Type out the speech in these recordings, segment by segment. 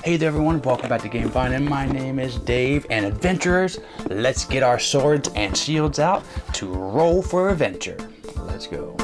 Hey there everyone, welcome back to GameFind, and my name is Dave, and adventurers, let's get our swords and shields out to roll for adventure. Let's go.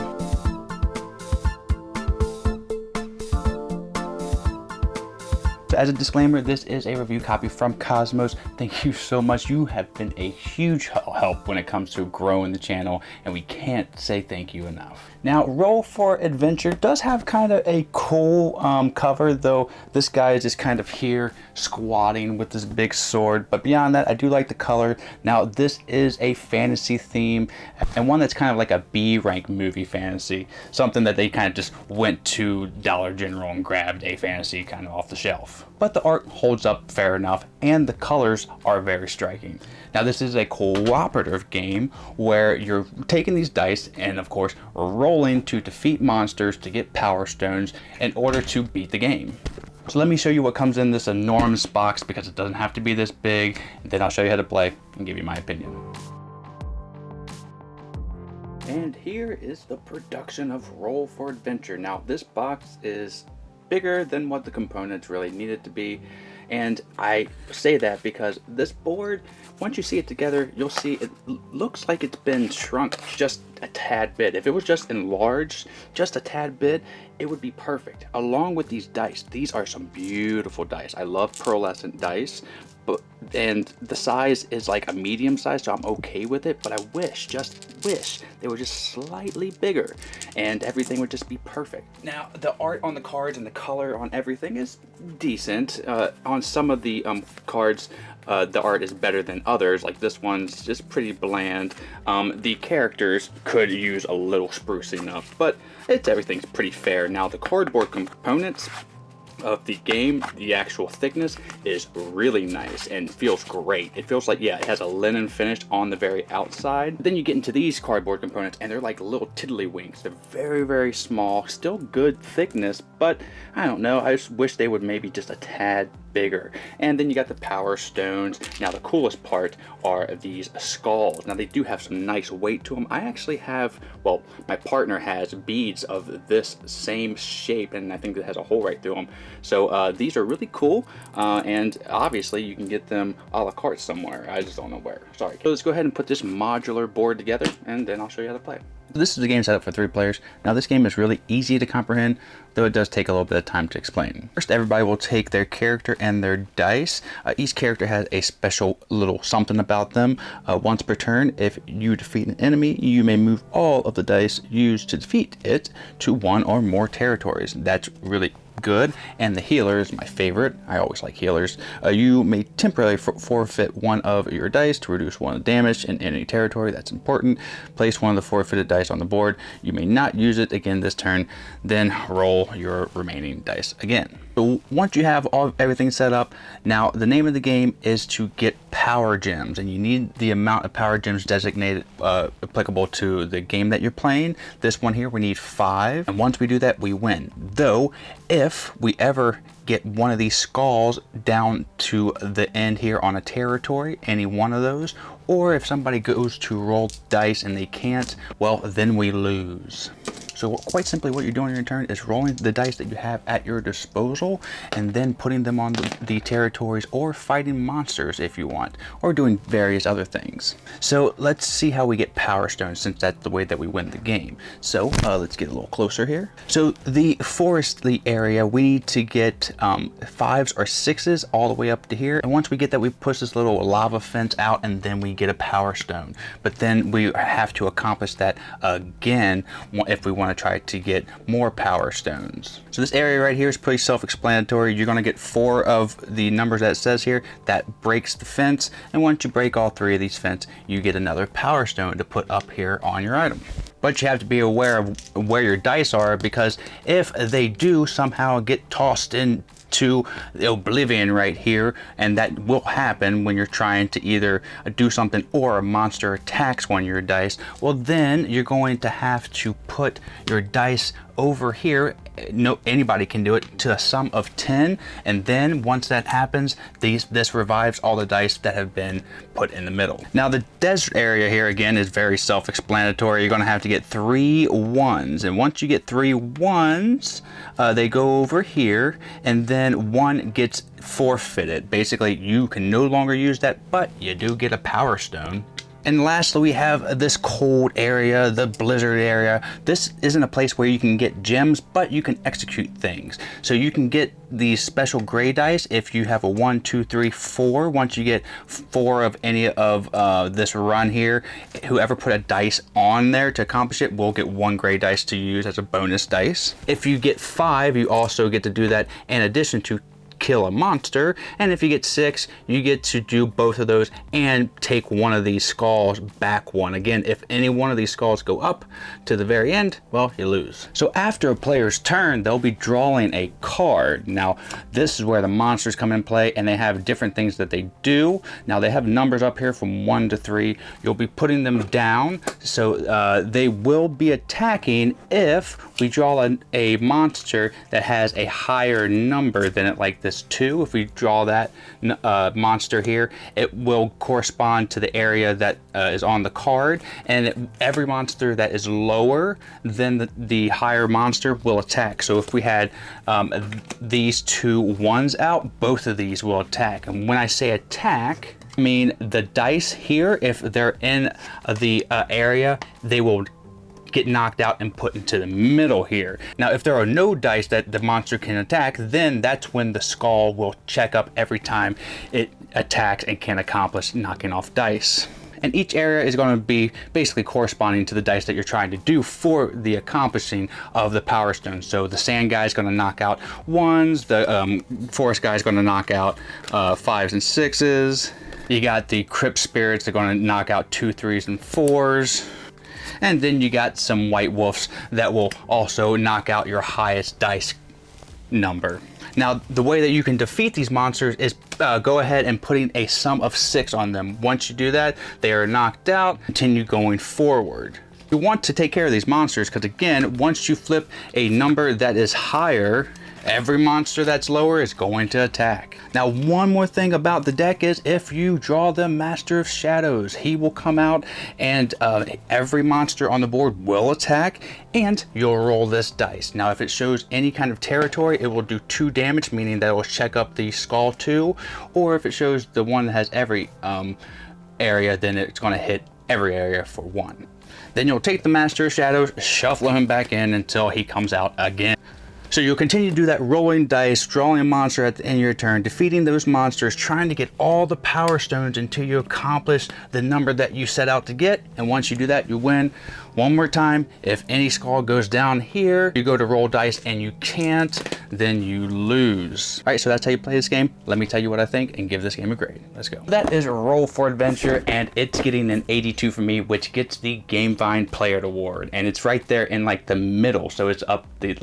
So as a disclaimer, this is a review copy from Cosmos. Thank you so much. You have been a huge help when it comes to growing the channel, and we can't say thank you enough. Now, Roll for Adventure does have kind of a cool cover, though this guy is just kind of here squatting with this big sword. But beyond that, I do like the color. Now, this is a fantasy theme, and one that's kind of like a B-rank movie fantasy. Something that they kind of just went to Dollar General and grabbed a fantasy kind of off the shelf. But the art holds up fair enough, and the colors are very striking. Now, this is a cooperative game where you're taking these dice and, of course, rolling to defeat monsters to get power stones in order to beat the game. So let me show you what comes in this enormous box, because it doesn't have to be this big, and then I'll show you how to play and give you my opinion. And here is the production of Roll for Adventure. Now, this box is bigger than what the components really needed to be, and I say that because this board, once you see it together, you'll see it looks like it's been shrunk just a tad bit. If it was just enlarged just a tad bit, it would be perfect. Along with these dice, these are some beautiful dice. I love pearlescent dice, and the size is like a medium size, so I'm okay with it, but I just wish they were just slightly bigger and everything would just be perfect. Now, the art on the cards and the color on everything is decent. On some of the cards, the art is better than others, like this one's just pretty bland. The characters could use a little sprucing up, but everything's pretty fair. Now, the cardboard components of the game, the actual thickness is really nice and feels great. It feels like, yeah, it has a linen finish on the very outside. Then you get into these cardboard components and they're like little tiddlywinks. They're very, very small, still good thickness, but I don't know, I just wish they would maybe just a tad bigger. And then you got the power stones. Now, the coolest part are these skulls. Now, they do have some nice weight to them. I actually have, well, my partner has beads of this same shape, and I think it has a hole right through them. So these are really cool, and obviously you can get them a la carte somewhere. I just don't know where. Sorry. So let's go ahead and put this modular board together, and then I'll show you how to play. This is a game set up for 3 players. Now, this game is really easy to comprehend, though it does take a little bit of time to explain. First, everybody will take their character and their dice. Each character has a special little something about them. Once per turn, if you defeat an enemy, you may move all of the dice used to defeat it to 1 or more territories. That's really good. And the healer is my favorite. I always like healers. You may temporarily forfeit 1 of your dice to reduce 1 of the damage in any territory. That's important. Place 1 of the forfeited dice on the board. You may not use it again this turn. Then roll your remaining dice again. So once you have everything set up, now the name of the game is to get power gems, and you need the amount of power gems designated applicable to the game that you're playing. This one here, we need 5, and once we do that, we win. Though, if we ever get one of these skulls down to the end here on a territory, any one of those, or if somebody goes to roll dice and they can't, well, then we lose. So quite simply, what you're doing in your turn is rolling the dice that you have at your disposal and then putting them on the territories, or fighting monsters if you want, or doing various other things. So let's see how we get power stones, since that's the way that we win the game. So let's get a little closer here. So the forestly area, we need to get 5s or 6s all the way up to here. And once we get that, we push this little lava fence out, and then we get a power stone. But then we have to accomplish that again if we want to try to get more power stones. So this area right here is pretty self-explanatory. You're going to get 4 of the numbers that it says here. That breaks the fence, and once you break all 3 of these fences, you get another power stone to put up here on your item. But you have to be aware of where your dice are, because if they do somehow get tossed into the oblivion right here, and that will happen when you're trying to either do something or a monster attacks one of your dice, well, then you're going to have to put your dice over here, no, anybody can do it, to a sum of 10, and then once that happens, this revives all the dice that have been put in the middle. Now the desert area here again is very self-explanatory. You're going to have to get 3 1s, and once you get 3 1s, they go over here, and then 1 gets forfeited. Basically, you can no longer use that, but you do get a power stone. And lastly, we have this cold area, the blizzard area. This isn't a place where you can get gems, but you can execute things. So you can get these special gray dice if you have a 1, 2, 3, 4. Once you get 4 of any of this run here, whoever put a dice on there to accomplish it will get 1 gray dice to use as a bonus dice. If you get 5, you also get to do that in addition to kill a monster, and if you get 6, you get to do both of those and take one of these skulls back 1. Again, if any one of these skulls go up to the very end, well, you lose. So after a player's turn, they'll be drawing a card. Now this is where the monsters come in play, and they have different things that they do. Now they have numbers up here from 1 to 3. You'll be putting them down, so they will be attacking if we draw a monster that has a higher number than it, like this 2. If we draw that monster here, it will correspond to the area that is on the card, and every monster that is lower than the higher monster will attack. So if we had these 2 1s out, both of these will attack. And when I say attack, I mean the dice here, if they're in the area, they will get knocked out and put into the middle here. Now if there are no dice that the monster can attack, then that's when the skull will check up every time it attacks and can accomplish knocking off dice. And each area is going to be basically corresponding to the dice that you're trying to do for the accomplishing of the power stone. So the sand guy is going to knock out 1s, the forest guy is going to knock out 5s and 6s. You got the crypt spirits, they're going to knock out 2, 3s and 4s. And then you got some white wolves that will also knock out your highest dice number. Now, the way that you can defeat these monsters is go ahead and putting a sum of 6 on them. Once you do that, they are knocked out. Continue going forward. You want to take care of these monsters because, again, once you flip a number that is higher, every monster that's lower is going to attack. Now, one more thing about the deck is if you draw the Master of Shadows, he will come out and every monster on the board will attack, and you'll roll this dice. Now, if it shows any kind of territory, it will do 2 damage, meaning that it will check up the skull 2, or if it shows the one that has every area, then it's going to hit every area for 1. Then you'll take the Master of Shadows, shuffle him back in until he comes out again. So you'll continue to do that rolling dice, drawing a monster at the end of your turn, defeating those monsters, trying to get all the power stones until you accomplish the number that you set out to get. And once you do that, you win. One more time, if any skull goes down here, you go to roll dice and you can't, then you lose. All right, so that's how you play this game. Let me tell you what I think and give this game a grade. Let's go. That is Roll for Adventure, and it's getting an 82 for me, which gets the Gamevine Player Award. And it's right there in like the middle, so it's up the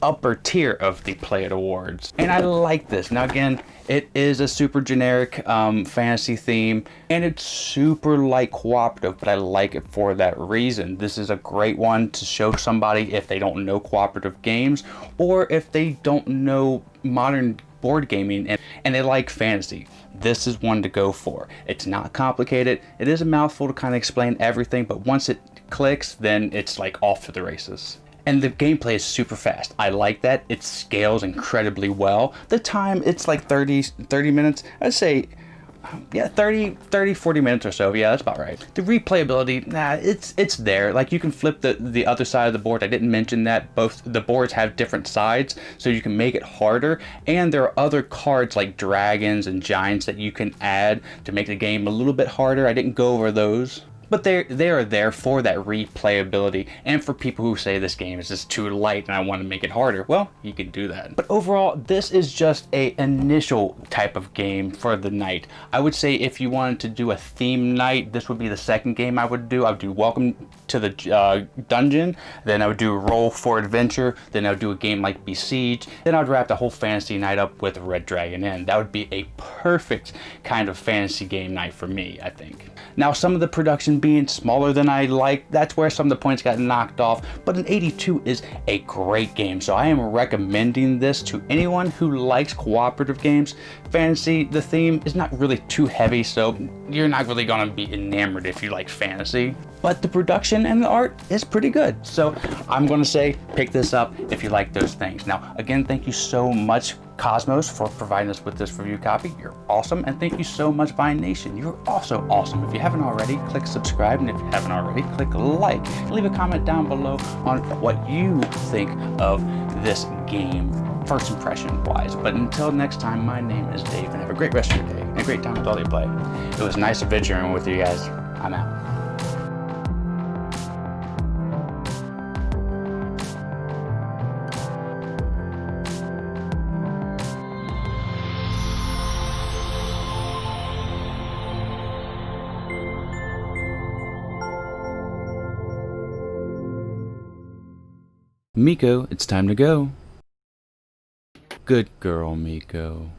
upper tier of the Play It Awards. And I like this. Now again, it is a super generic fantasy theme, and it's super light cooperative, but I like it for that reason. This is a great one to show somebody if they don't know cooperative games, or if they don't know modern board gaming and they like fantasy. This is one to go for. It's not complicated. It is a mouthful to kind of explain everything, but once it clicks, then it's like off to the races. And the gameplay is super fast. I like that. It scales incredibly well. The time, it's like 30 minutes. I'd say, yeah, 40 minutes or so. Yeah, that's about right. The replayability, nah, it's there. Like, you can flip the other side of the board. I didn't mention that. Both the boards have different sides, so you can make it harder. And there are other cards like dragons and giants that you can add to make the game a little bit harder. I didn't go over those. But they are there for that replayability, and for people who say this game is just too light and I want to make it harder, well, you can do that. But overall, this is just a initial type of game for the night. I would say if you wanted to do a theme night, this would be the second game I would do. I would do Welcome to the Dungeon, then I would do Roll for Adventure, then I would do a game like Besiege, then I would wrap the whole fantasy night up with Red Dragon Inn. That would be a perfect kind of fantasy game night for me, I think. Now, some of the production being smaller than I like, that's where some of the points got knocked off, but an 82 is a great game, so I am recommending this to anyone who likes cooperative games. Fantasy, the theme is not really too heavy, so you're not really gonna be enamored if you like fantasy, but the production and the art is pretty good, so I'm gonna say pick this up if you like those things. Now, again, thank you so much, Cosmos, for providing us with this review copy. You're awesome, and thank you so much, Vine Nation. You're also awesome. If you haven't already, click subscribe, and if you haven't already, click like, and leave a comment down below on what you think of this game, first impression wise. But until next time, my name is Dave, and have a great rest of your day and a great time with all you play. It was nice adventuring with you guys. I'm out. Miko, it's time to go. Good girl, Miko.